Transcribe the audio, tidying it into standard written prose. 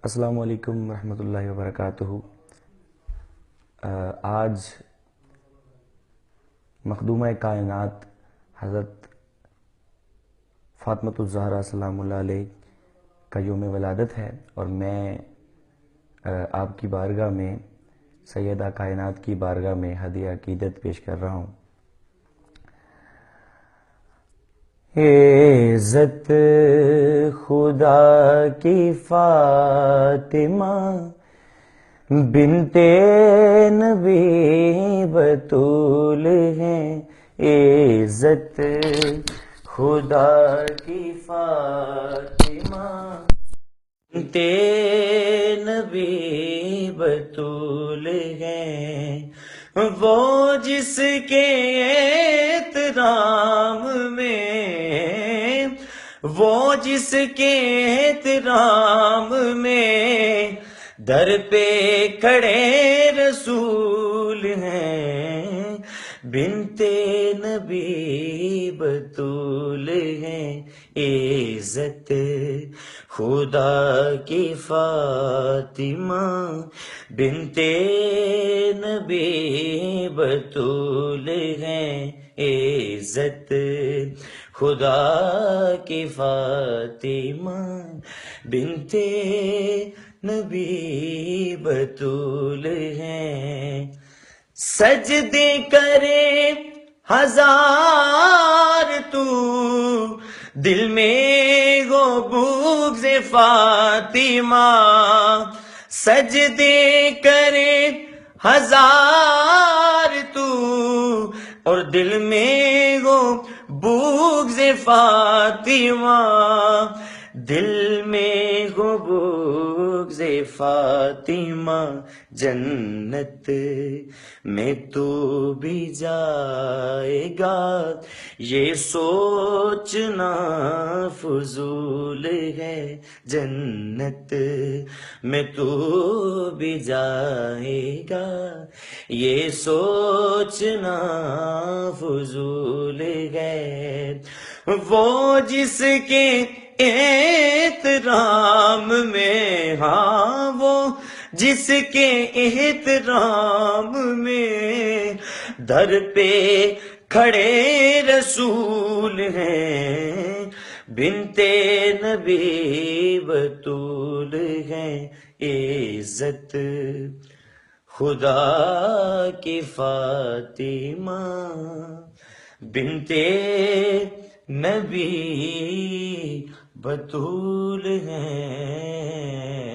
السلام علیکم ورحمۃ اللہ وبرکاتہ۔ آج مخدومہ کائنات حضرت فاطمۃ الزہرا سلام اللہ علیہ کا یوم ولادت ہے، اور میں آپ کی بارگاہ میں، سیدہ کائنات کی بارگاہ میں ہدیہ عقیدت پیش کر رہا ہوں۔ عزت خدا کی فاطمہ بنت نبی بطول ہیں، عزت خدا کی فاطمہ بنت نبی بطول ہیں، وہ جس کے احترام میں، وہ جس کے احترام میں در پہ کھڑے رسول ہیں، بنت نبی بطول ہیں، عزت خدا کی فاطمہ بنت نبی بطول ہیں، عزت خدا کی فاطمہ بنت نبی بطول ہیں۔ سجدے کرے ہزار تو دل میں ہو بغض فاطمہ، سجدے کرے ہزار تو اور دل میں ہو بغض فاطمہ، دل میں ہو بغض فاطمہ، جنت میں تو بھی جائے گا، یہ سوچنا فضول ہے، جنت میں تو بھی جائے گا، یہ سوچنا فضول ہے، وہ جس کے احترام میں، ہاں وہ جس کے احترام میں در پہ کھڑے رسول ہیں، بنت نبی بطول ہیں، عزت خدا کی فاطمہ بنت نبی بطول ہیں۔